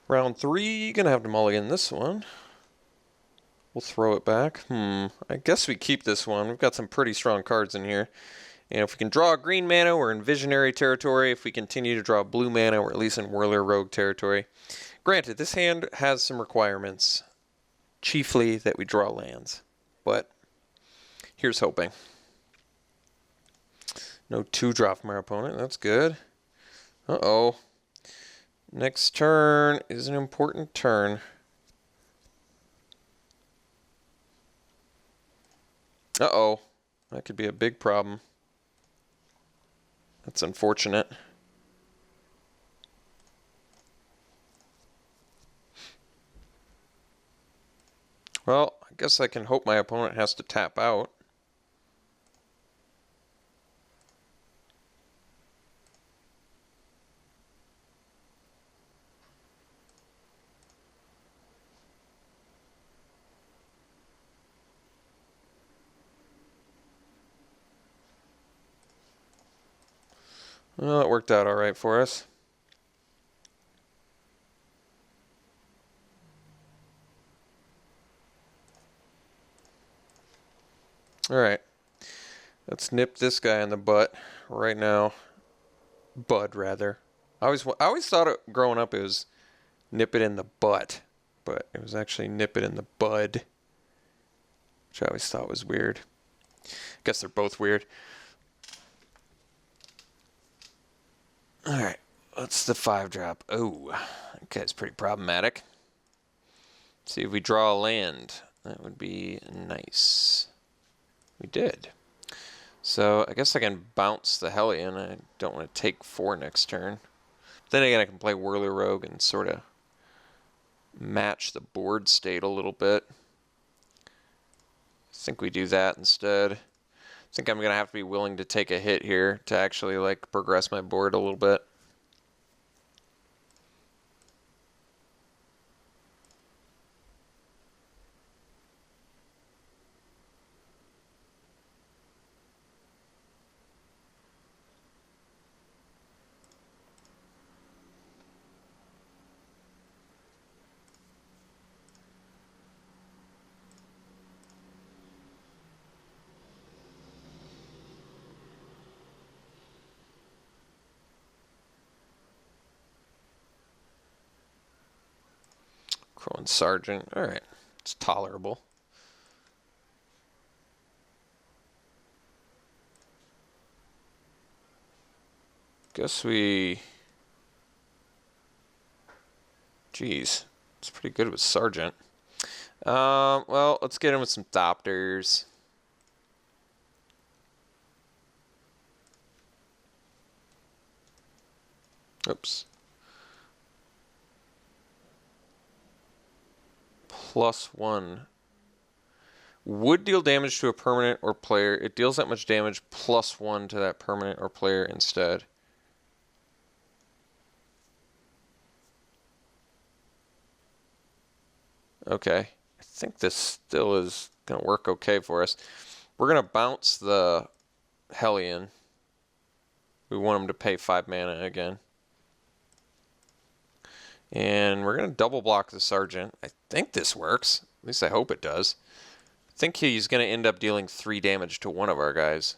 Round 3, gonna have to mulligan this one. We'll throw it back. I guess we keep this one. We've got some pretty strong cards in here. And if we can draw green mana, we're in visionary territory. If we continue to draw blue mana, we're at least in Whirler Rogue territory. Granted, this hand has some requirements. Chiefly that we draw lands. But here's hoping. No 2-drop from our opponent. That's good. Uh-oh. Next turn is an important turn. Uh-oh. That could be a big problem. That's unfortunate. Well, I guess I can hope my opponent has to tap out. Well, it worked out all right for us. All right. Let's nip this guy in the butt right now. Bud, rather. I always thought it, growing up it was nip it in the butt, but it was actually nip it in the bud, which I always thought was weird. I guess they're both weird. Alright, what's the 5-drop? Oh, that guy's pretty problematic. Let's see if we draw a land. That would be nice. We did. So I guess I can bounce the Hellion. I don't want to take 4 next turn. Then again, I can play Whirler Rogue and sort of match the board state a little bit. I think we do that instead. I think I'm going to have to be willing to take a hit here to actually like progress my board a little bit. Crow and Sergeant. Alright, it's tolerable. Guess we... Jeez, it's pretty good with Sergeant. Well, let's get him with some Thopters. Oops. +1. Would deal damage to a permanent or player. It deals that much damage +1 to that permanent or player instead. Okay. I think this still is going to work okay for us. We're going to bounce the Hellion. We want him to pay 5 mana again. And we're going to double block the Sergeant. I think this works. At least I hope it does. I think he's going to end up dealing 3 damage to one of our guys.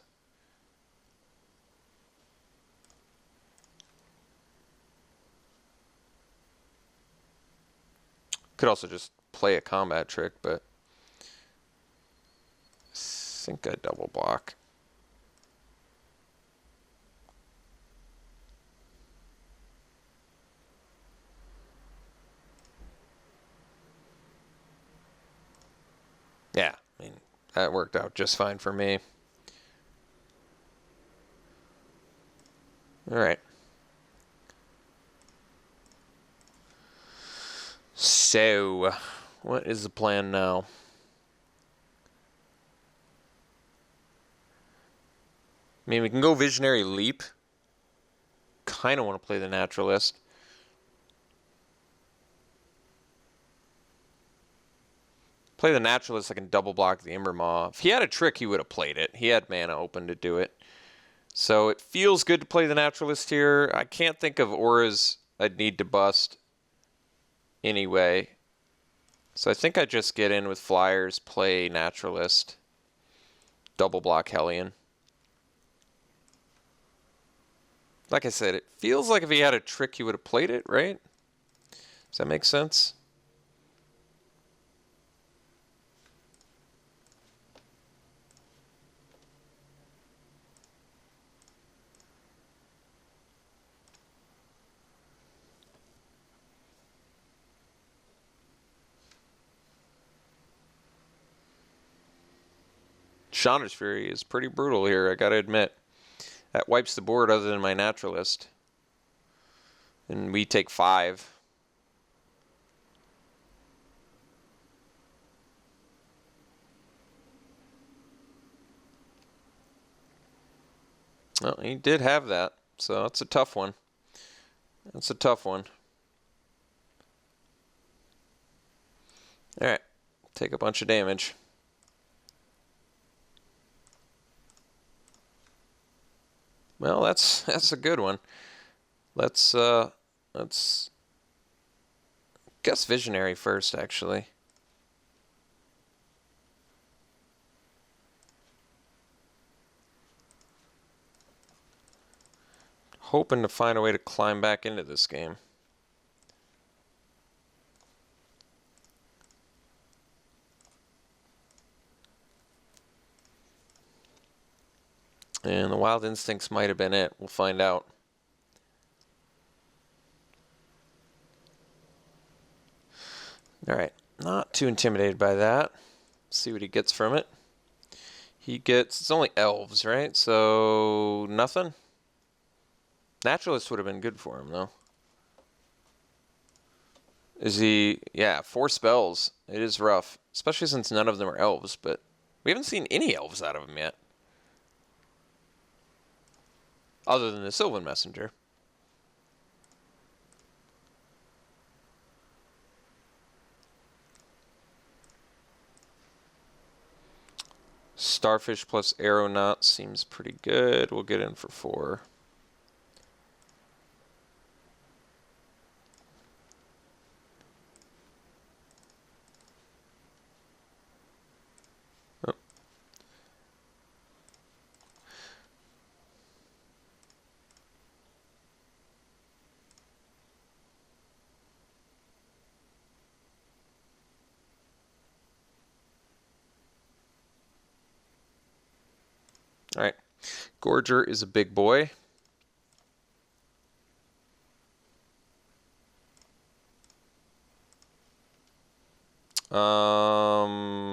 Could also just play a combat trick, but I think I double block. Yeah, I mean, that worked out just fine for me. All right. So, what is the plan now? I mean, we can go Visionary Leap. Kind of want to play the Naturalist. Play the Naturalist, I can double block the Imbermaw. If he had a trick, he would have played it. He had mana open to do it. So it feels good to play the Naturalist here. I can't think of auras I'd need to bust. anyway. So I think I just get in with flyers, play Naturalist, double block Hellion. Like I said, it feels like if he had a trick, he would have played it, right? Does that make sense? Chandra's Fury is pretty brutal here, I gotta admit. That wipes the board other than my Naturalist. And we take 5. Well, he did have that, so that's a tough one. That's a tough one. Alright, take a bunch of damage. Well, that's a good one. Let's guess Visionary first, actually. Hoping to find a way to climb back into this game. And the Wild Instincts might have been it. We'll find out. Alright, not too intimidated by that. See what he gets from it. He gets, it's only elves, right? So, nothing? Naturalist would have been good for him, though. Is he, yeah, 4 spells. It is rough, especially since none of them are elves, but we haven't seen any elves out of him yet. Other than the Sylvan Messenger. Starfish plus Aeronaut seems pretty good. We'll get in for 4. Oh. All right, Gorger is a big boy.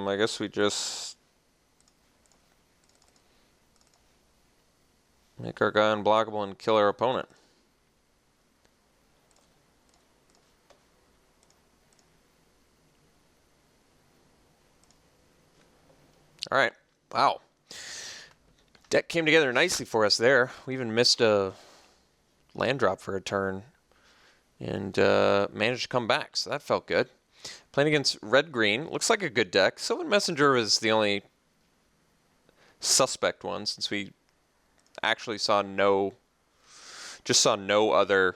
I guess we just make our guy unblockable and kill our opponent. All right, wow. Deck came together nicely for us there. We even missed a land drop for a turn and managed to come back, so that felt good. Playing against red-green, looks like a good deck. Sylvan Messenger was the only suspect one since we actually saw no other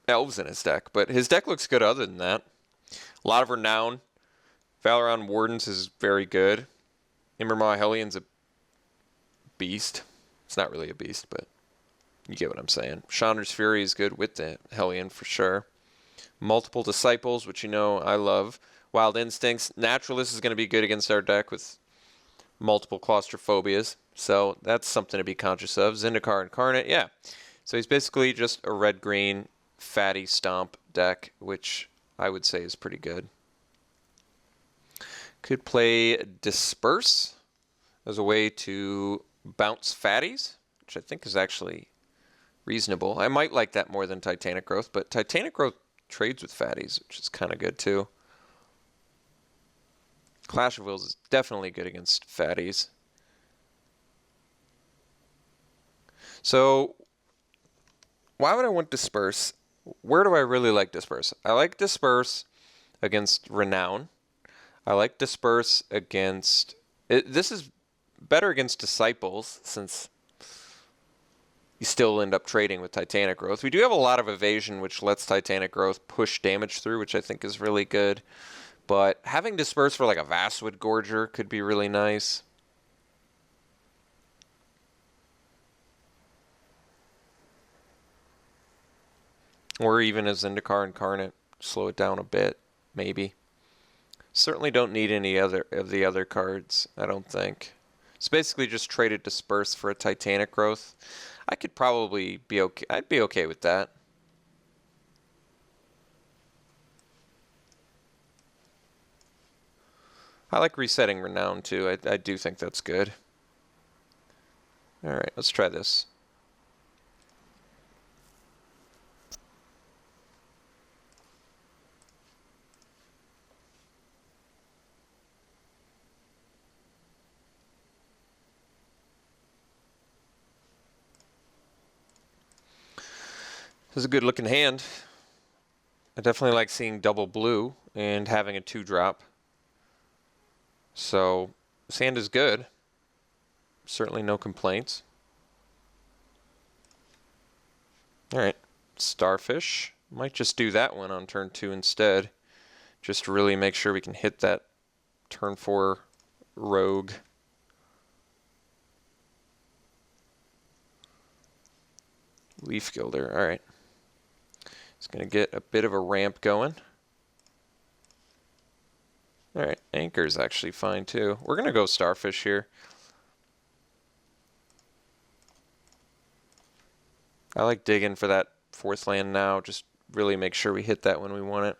elves in his deck. But his deck looks good other than that. A lot of renown. Valoron Wardens is very good. Immermaw Hellion's a beast. It's not really a beast, but you get what I'm saying. Chandra's Fury is good with the Hellion for sure. Multiple Disciples, which you know I love. Wild Instincts. Naturalist is going to be good against our deck with multiple claustrophobias. So that's something to be conscious of. Zendikar Incarnate, yeah. So he's basically just a red-green fatty stomp deck, which I would say is pretty good. Could play Disperse as a way to bounce fatties, which I think is actually reasonable. I might like that more than Titanic Growth, but Titanic Growth trades with fatties, which is kind of good too. Clash of Wills is definitely good against fatties. So why would I want Disperse? Where do I really like Disperse? I like Disperse against Renown. I like Disperse against... this is better against Disciples, since you still end up trading with Titanic Growth. We do have a lot of evasion, which lets Titanic Growth push damage through, which I think is really good. But having Disperse for like a Vastwood Gorger could be really nice. Or even a Zendikar Incarnate, slow it down a bit, maybe. Certainly don't need any other of the other cards, I don't think. It's basically just traded Disperse for a Titanic Growth. I could probably be okay. I'd be okay with that. I like resetting Renown too. I do think that's good. Alright, let's try this. This is a good looking hand. I definitely like seeing double blue and having a 2-drop. So this hand is good. Certainly no complaints. Alright, Starfish. Might just do that one on turn 2 instead. Just to really make sure we can hit that turn 4 rogue. Leaf Gilder, alright. It's going to get a bit of a ramp going. Alright, Anchor's actually fine too. We're going to go Starfish here. I like digging for that 4th land now. Just really make sure we hit that when we want it.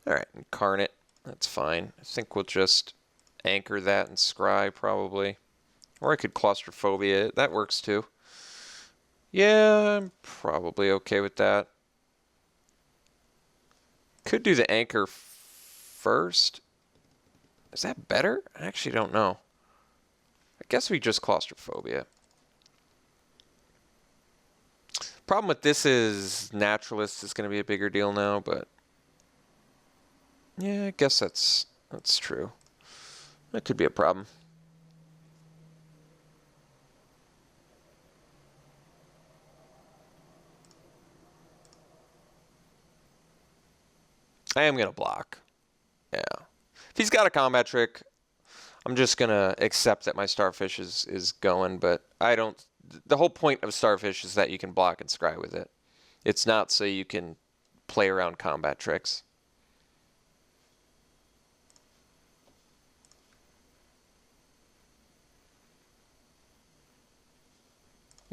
Alright, Incarnate. That's fine. I think we'll just anchor that and scry probably. Or I could Claustrophobia it. That works too. Yeah, I'm probably okay with that. Could do the anchor first. Is that better? I actually don't know. I guess we just Claustrophobia. Problem with this is Naturalist is going to be a bigger deal now, but yeah, I guess that's true. That could be a problem. I am going to block. Yeah. If he's got a combat trick, I'm just going to accept that my Starfish is going, but I don't... The whole point of Starfish is that you can block and scry with it. It's not so you can play around combat tricks.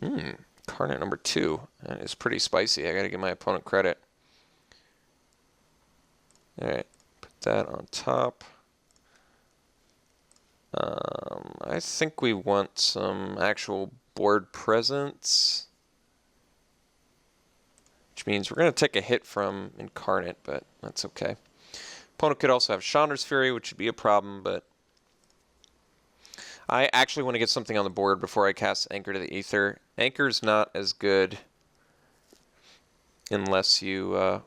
Incarnate number 2. That is pretty spicy. I got to give my opponent credit. Alright, put that on top. I think we want some actual board presence. Which means we're going to take a hit from Incarnate, but that's okay. Opponent could also have Chandra's Fury, which would be a problem, but I actually want to get something on the board before I cast Anchor to the Ether. Anchor's not as good unless you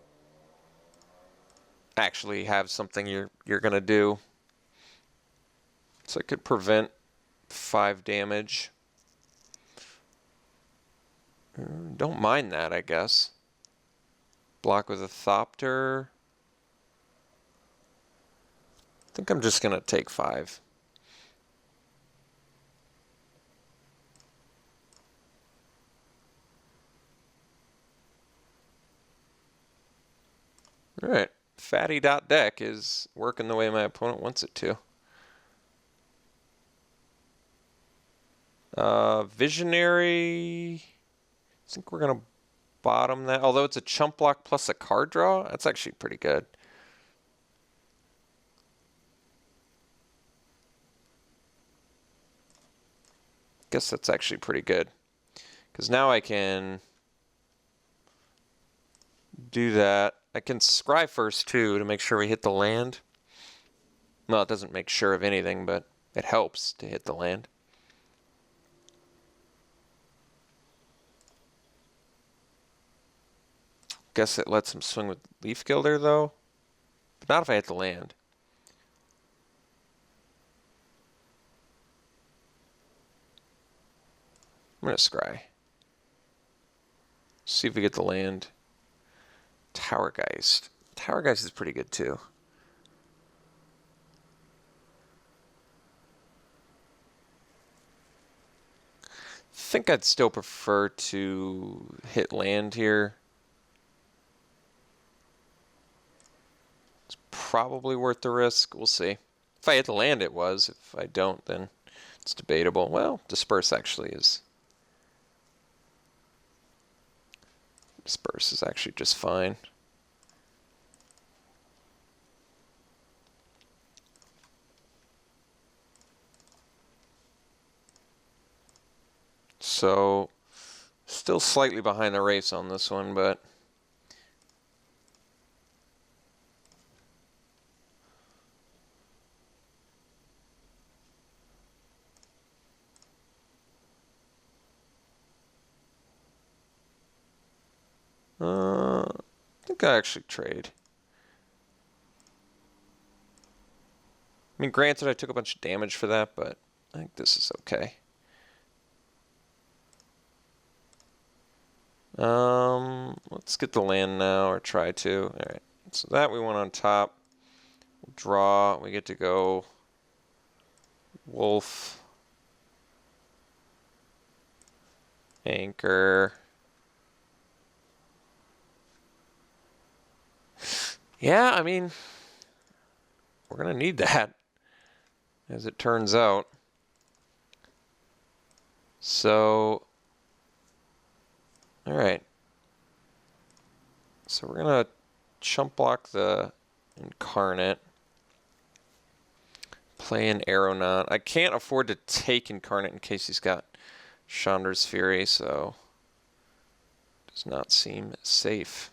actually have something you're going to do. So it could prevent 5 damage. Don't mind that, I guess. Block with a Thopter. I think I'm just going to take 5. Alright, Fatty.deck is working the way my opponent wants it to. Visionary, I think we're going to bottom that. Although it's a chump block plus a card draw, that's actually pretty good. Guess that's actually pretty good. Because now I can do that. I can scry first too to make sure we hit the land. Well, it doesn't make sure of anything, but it helps to hit the land. Guess it lets him swing with Leaf Gilder though. But not if I hit the land. I'm going to scry. See if we get the land. Towergeist. Towergeist is pretty good too. I think I'd still prefer to hit land here. It's probably worth the risk. We'll see. If I hit the land, it was. If I don't, then it's debatable. Well, disperse actually is. Disperse is actually just fine. So, still slightly behind the race on this one, but I think I actually trade. I mean, granted, I took a bunch of damage for that, but I think this is okay. Let's get the land now, or try to. All right, so that we want on top. We'll draw. We get to go wolf, anchor. Yeah, I mean, we're gonna need that, as it turns out. So, all right. So we're gonna chump block the incarnate. Play an aeronaut. I can't afford to take incarnate in case he's got Chandra's Fury, so does not seem safe.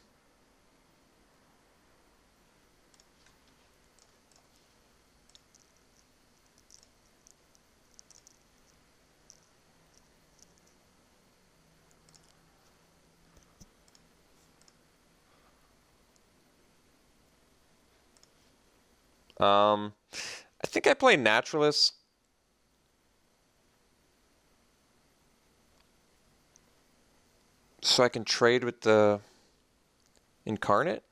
I think I play Naturalist. So I can trade with the Incarnate.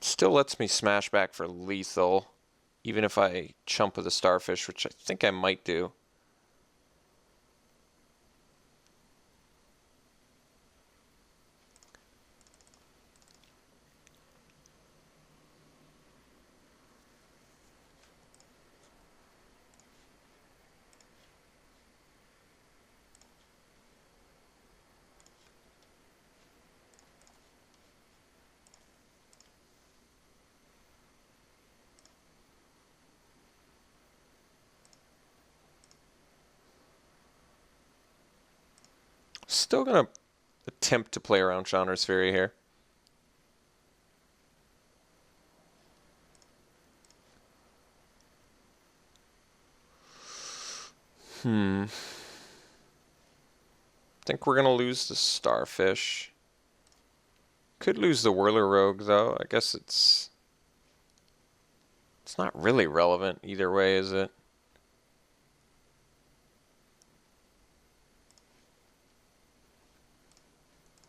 Still lets me smash back for lethal, even if I chump with a Starfish, which I think I might do. Still gonna attempt to play around Chandra's Fury here. Think we're gonna lose the Starfish. Could lose the Whirler Rogue though. I guess it's not really relevant either way, is it?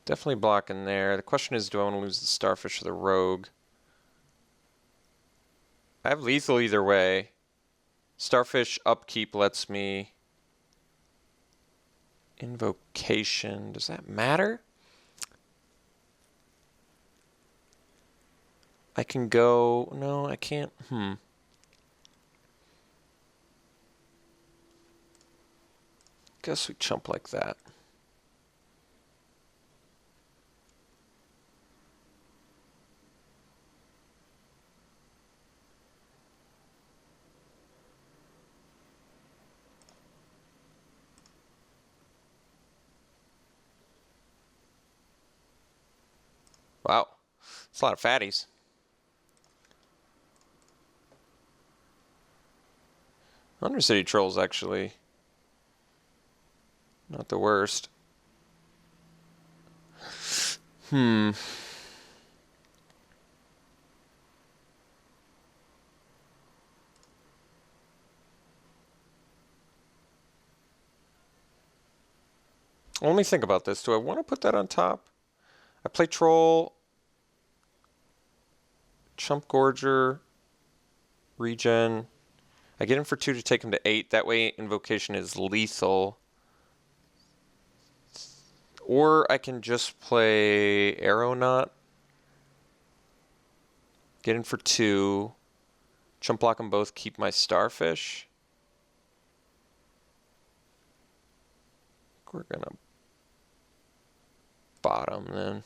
Definitely blocking there. The question is, do I want to lose the Starfish or the Rogue? I have lethal either way. Starfish upkeep lets me... Invocation. Does that matter? I can go... No, I can't. Guess we chump like that. Wow. It's a lot of fatties. Undercity Troll's actually not the worst. Let me think about this. Do I want to put that on top? I play Troll, Chump Gorger, Regen. I get him for 2 to take him to 8. That way Invocation is lethal. Or I can just play Aeronaut. Get in for 2. Chump block them both, keep my Starfish. We're going to bottom then.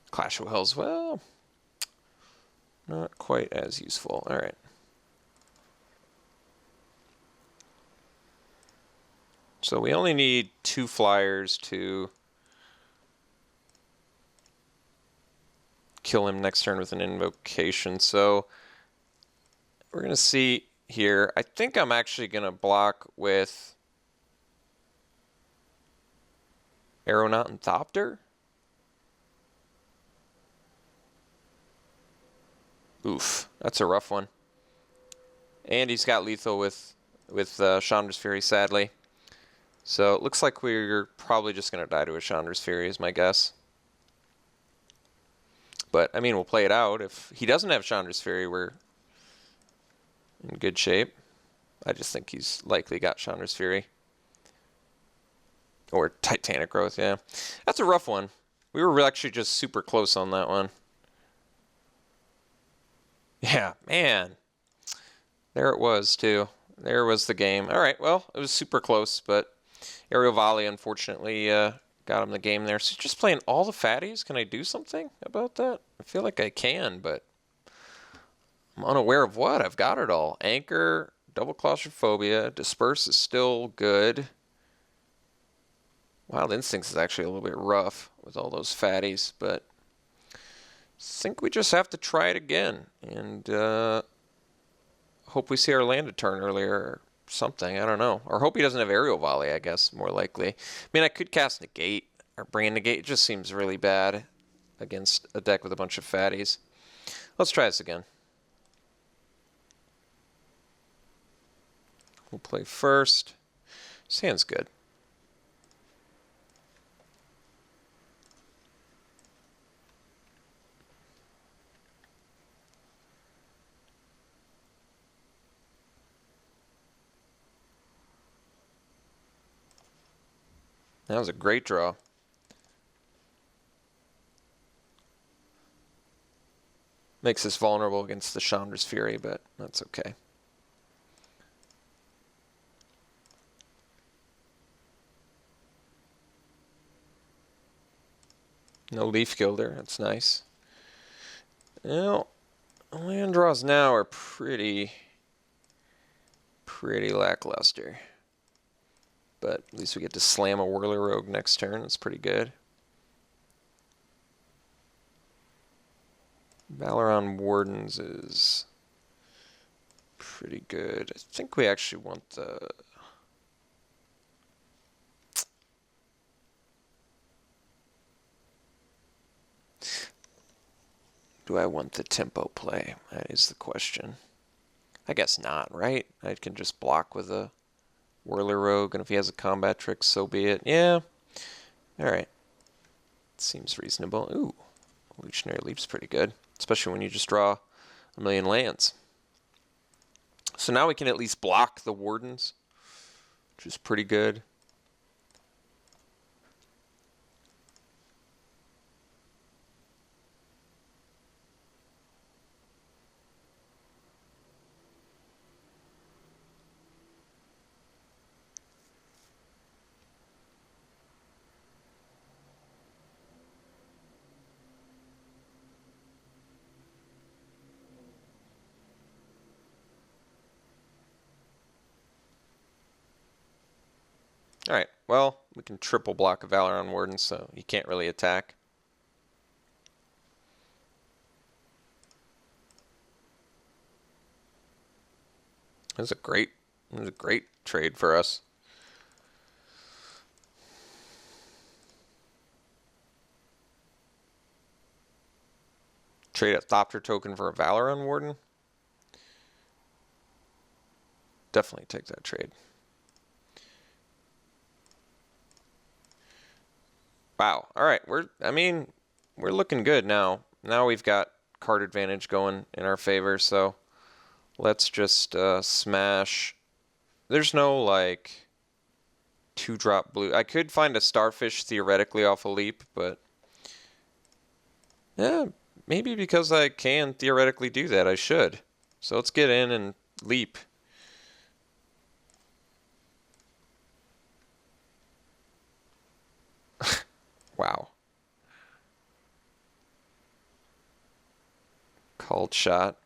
Clash of Wills, well, not quite as useful. All right. So we only need 2 flyers to kill him next turn with an invocation. So we're going to see here. I think I'm actually going to block with Aeronaut and Thopter. Oof, that's a rough one. And he's got lethal with Chandra's Fury, sadly. So it looks like we're probably just going to die to a Chandra's Fury is my guess. But, I mean, we'll play it out. If he doesn't have Chandra's Fury, we're in good shape. I just think he's likely got Chandra's Fury. Or Titanic Growth, yeah. That's a rough one. We were actually just super close on that one. Yeah, man. There it was, too. There was the game. All right, well, it was super close, but Aerial Volley, unfortunately, got him the game there. So just playing all the fatties? Can I do something about that? I feel like I can, but I'm unaware of what. I've got it all. Anchor, Double Claustrophobia, Disperse is still good. Wild Instincts is actually a little bit rough with all those fatties, but I think we just have to try it again. And hope we see our land a turn earlier or something. I don't know. Or hope he doesn't have Aerial Volley, I guess, more likely. I mean, I could cast Negate or bring in Negate. It just seems really bad against a deck with a bunch of fatties. Let's try this again. We'll play first. This hand's good. That was a great draw. Makes us vulnerable against the Chandra's Fury, but that's okay. No Leaf Gilder, that's nice. Well, land draws now are pretty lackluster. But at least we get to slam a Whirler Rogue next turn. That's pretty good. Valoron Wardens is pretty good. I think we actually want the... Do I want the tempo play? That is the question. I guess not, right? I can just block with a Whirler Rogue, and if he has a combat trick, so be it. Yeah. Alright. Seems reasonable. Ooh. Evolutionary Leap's pretty good. Especially when you just draw a million lands. So now we can at least block the Wardens, which is pretty good. Alright, well, we can triple block a Valoron Warden, so he can't really attack. That's a great trade for us. Trade a Thopter token for a Valoron Warden. Definitely take that trade. Wow. All right. We're looking good now. Now we've got card advantage going in our favor, so let's just smash. There's no, like, 2-drop blue. I could find a starfish theoretically off a leap, but yeah, maybe because I can theoretically do that, I should. So let's get in and leap. Wow. Called shot.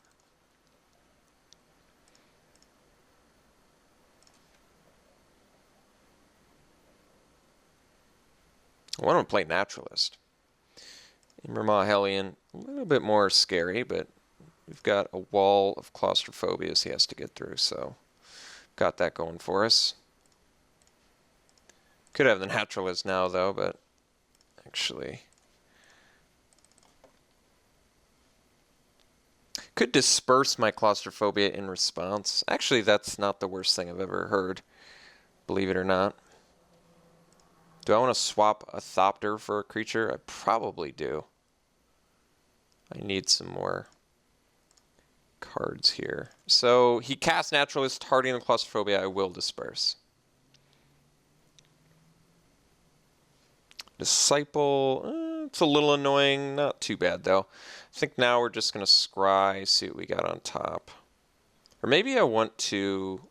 I want to play Naturalist. Immermaw Hellion, a little bit more scary, but we've got a wall of claustrophobias he has to get through, so got that going for us. Could have the Naturalist now, though, but actually could disperse my claustrophobia in response. Actually, that's not the worst thing I've ever heard, believe it or not. Do I want to swap a Thopter for a creature? I probably do. I need some more cards here. So he casts Naturalist, hardying the claustrophobia. I will disperse. Disciple, it's a little annoying. Not too bad, though. I think now we're just going to scry, see what we got on top. Or maybe I want to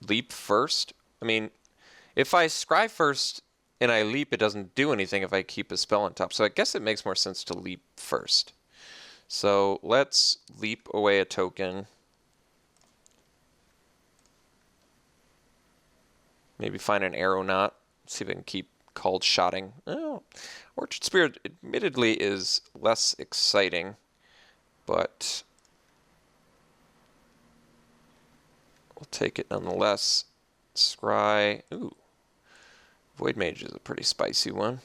leap first. I mean, if I scry first and I leap, it doesn't do anything if I keep a spell on top. So I guess it makes more sense to leap first. So let's leap away a token. Maybe find an aeronaut. See if I can keep called shotting. Oh, Orchard Spirit admittedly is less exciting, but we'll take it nonetheless. Scry. Ooh. Void Mage is a pretty spicy one.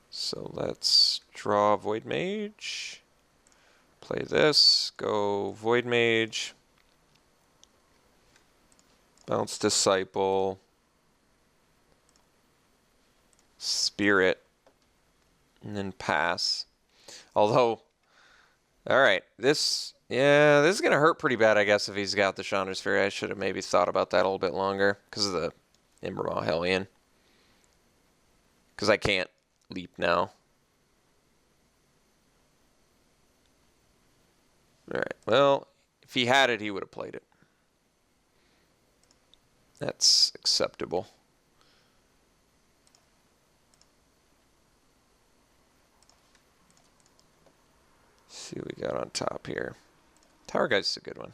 So let's draw Void Mage. Play this. Go Void Mage. Bounce Disciple. Spirit. And then pass. Although, alright, this is going to hurt pretty bad, I guess, if he's got the Chandrasphere. I should have maybe thought about that a little bit longer because of the Imbermaw Hellion. Because I can't leap now. Alright, well, if he had it, he would have played it. That's acceptable. Let's see what we got on top here. Tower Geist is a good one.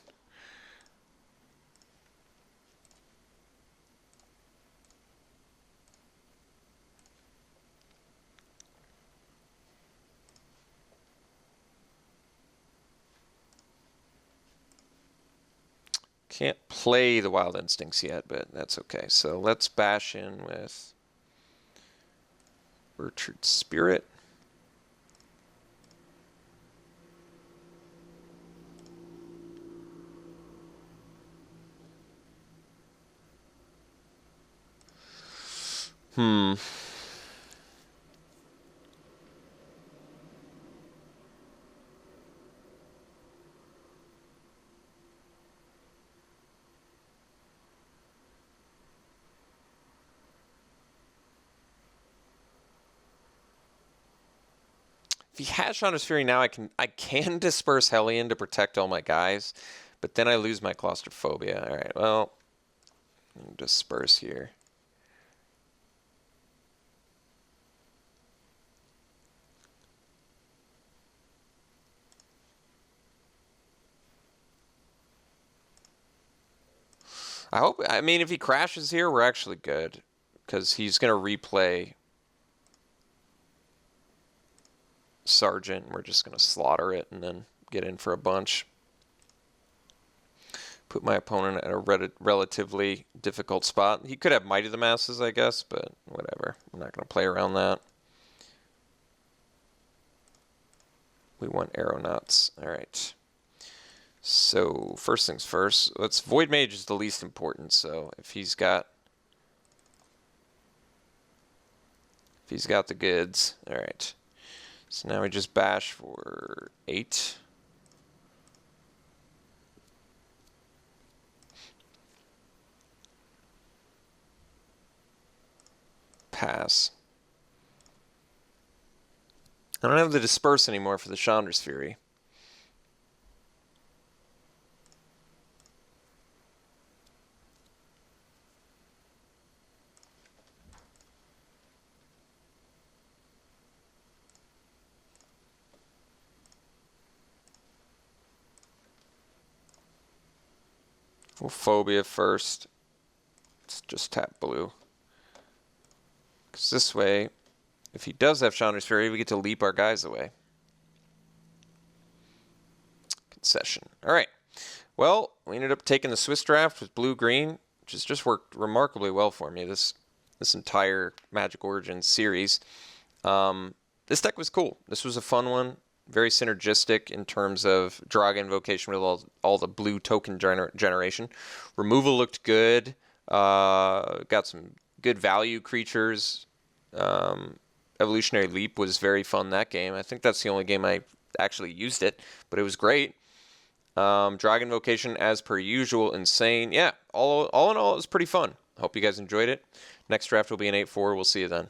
Can't play the Wild Instincts yet, but that's okay. So let's bash in with Orchard Spirit. If he has Chandra's Fury now, I can disperse Hellion to protect all my guys, but then I lose my claustrophobia. All right, well, disperse here. I mean, if he crashes here, we're actually good, because he's going to replay Sergeant. We're just going to slaughter it and then get in for a bunch. Put my opponent at a relatively difficult spot. He could have Might of the Masses, I guess, but whatever. I'm not going to play around that. We want Aeronauts. All right. So first things first, let's Void Mage is the least important. So if he's got the goods, all right. So now we just bash for 8. Pass. I don't have the Disperse anymore for the Chandra's Fury. We'll Phobia first. Let's just tap blue. Because this way, if he does have Chandra's Fury, we get to leap our guys away. Concession. All right. Well, we ended up taking the Swiss draft with blue-green, which has just worked remarkably well for me this entire Magic Origins series. This deck was cool. This was a fun one. Very synergistic in terms of Draga Invocation with all the blue token generation. Removal looked good. Got some good value creatures. Evolutionary Leap was very fun that game. I think that's the only game I actually used it, but it was great. Dragon Vocation, as per usual, insane. Yeah, all in all, it was pretty fun. Hope you guys enjoyed it. Next draft will be an 8-4. We'll see you then.